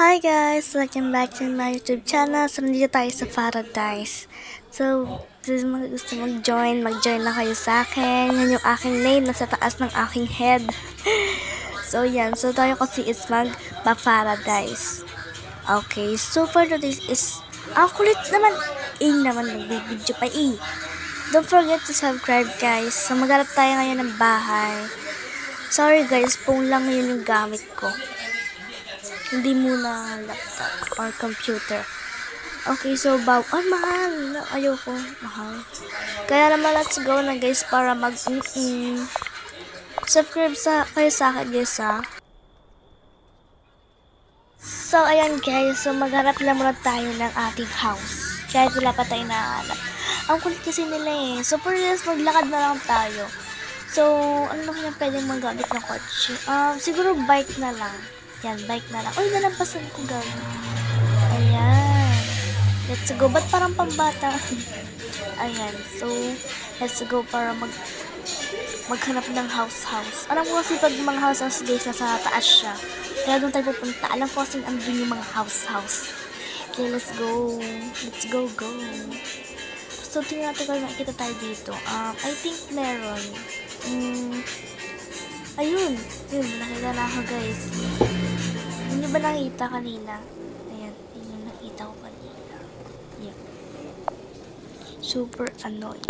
Hi guys! Welcome back to my YouTube channel. So, nandito tayo sa Paradise. So, please mga gusto mag-join lang kayo sa akin. Yan yung aking name nasa taas ng aking head. So, yan. So, tayo kasi is mag-Paradise. Okay, so for today is, ang kulit naman. Naman nagbibideo pa Don't forget to subscribe guys. So, maghanap tayo ngayon ng bahay. Sorry guys, phone lang ngayon yung gamit ko. Hindi muna laptop or computer. Okay, so mahal. Ayoko, mahal. Kaya naman let's go na guys para subscribe kayo sa akin guys ha. So ayan guys, so maghanap lang muna tayo ng ating house. Kahit wala pa tayo nahanap. Ang kulit kasi nila So for this, maglakad na lang tayo. So, ano kaya pwedeng magamit ng kotse? Siguro bike na lang. Yan, bike na lang. Uy, nalampasan ko gano'n. Ayan. Let's go. Ba't parang pambata? Ayan. So, let's go para maghanap ng house. Alam ko kasi pag mga house guys, nasa taas siya. Kaya doon tayo pupunta. Alam ko kasi andun yung mga house. Okay, let's go. Let's go. So, tingnan natin kung makikita tayo dito. I think meron. Ayun, nakita na ako guys. Hindi ba nakita kanina? Ayan, yun yung nakita ko kanina. Ayan. Super annoying.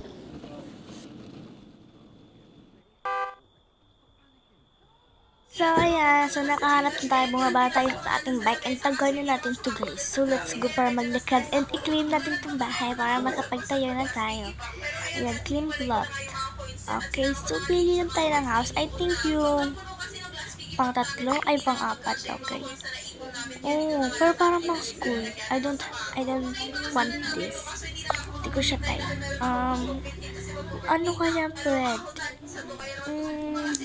So, ayan. So, nakahanap na tayo. Bumaba tayo sa ating bike. And tagayin na natin to guys. So, let's go para maglakad. And i-clean natin itong bahay para makapagtayo na tayo. Ayan, clean plot. Okay, so pili lang tayo ng house. I think yung pang-3, ay pang-4. Okay. Oh, pero parang pang school. I don't want this. Hindi ko siya type. Ano kaya pwede?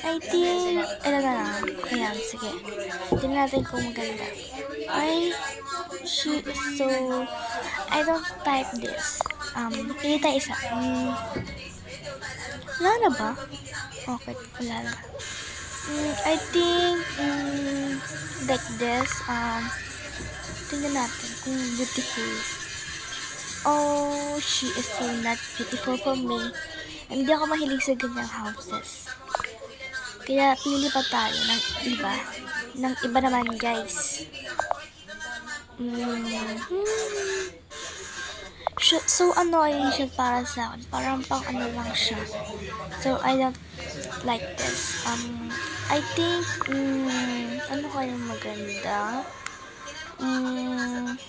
I think, na lang. Ayan, sige. Tingnan natin kung maganda. She is so, I don't type this. Pili tayo isa. Wala na ba? Okay, wala na. I think, like this, tingnan natin kung beautiful. Oh, she is so not beautiful for me. Hindi ako mahilig sa ganyang houses. Kaya, pili pa tayo ng iba. Ng iba naman, guys. So annoying siya para sa akin. Parang pang ano lang siya. So, I don't like this. I think, ano kaya maganda?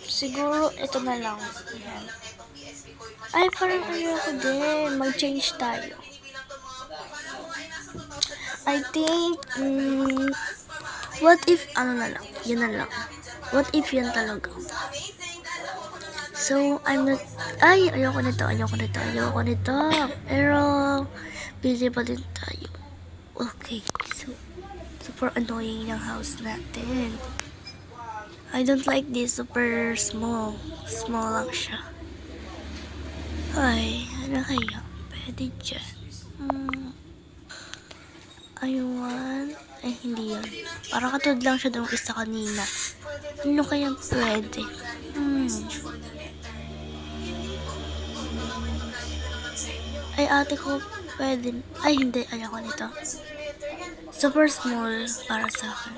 Siguro, ito na lang. Ayan. Ay, parang ano ako din. Mag-change tayo. I think, what if, ano na lang. Yan na lang. What if yan talaga? So, I'm not, ayoko nito. Pero, busy pa din tayo. Okay, so, super annoying yung house natin. I don't like this, super small. Small lang siya. Ay, ano kaya? Pwede dyan. Ayun. Ay, hindi yun. Parang katulad lang siya doon isa kanina. Ano kaya pwede? Ay, ate ko, pwede. Ay, hindi. Ayoko nito. Super small para sa akin.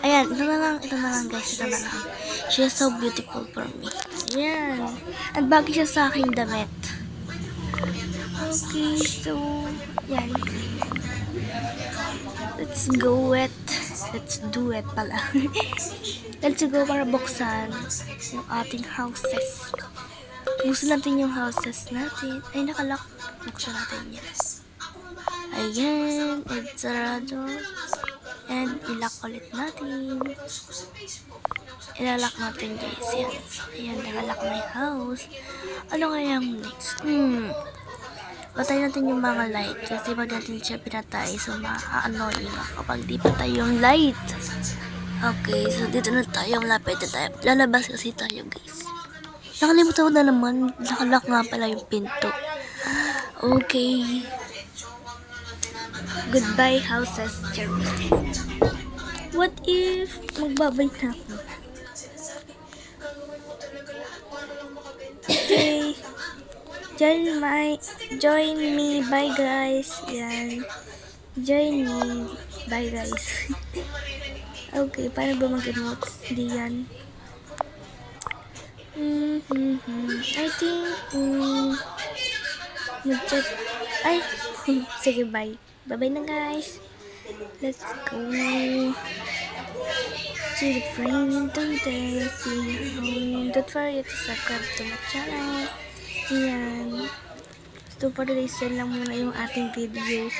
Ayan, ito na lang guys. Ito na lang. She is so beautiful for me. Ayan. At bagay siya sa aking damit. Okay, so, yan. Let's go it. Let's do it pala. Let's go para buksan yung ating houses. Buksan natin yung houses natin. Ay, nakalock. Buksan natin yan. Ayan. And sarado. And ilock ulit natin. Ilalock natin guys. Yan. Ayan, nakalock na yung house. Ano kaya yung next? Patay natin yung mga light. Kasi pag natin siya pinatay, so ma-annoying kapag di patay yung light. Okay, so dito na tayo. Malapit na tayo. Lalabas kasi tayo guys. Nakalimutan ko na naman. Nakalock nga pala yung pinto. Okay. Goodbye houses. What if magbabay na ako? Okay. Join me. Bye guys. Yan. Join me. Bye guys. Okay, paano ba mag-emotes? Di yan. I think mag-chat. Ay, sige, bye. Bye-bye na guys. Let's go. To the friend, don't see you. Don't forget to subscribe to my channel. Yan. So for today's lang muna yung ating video.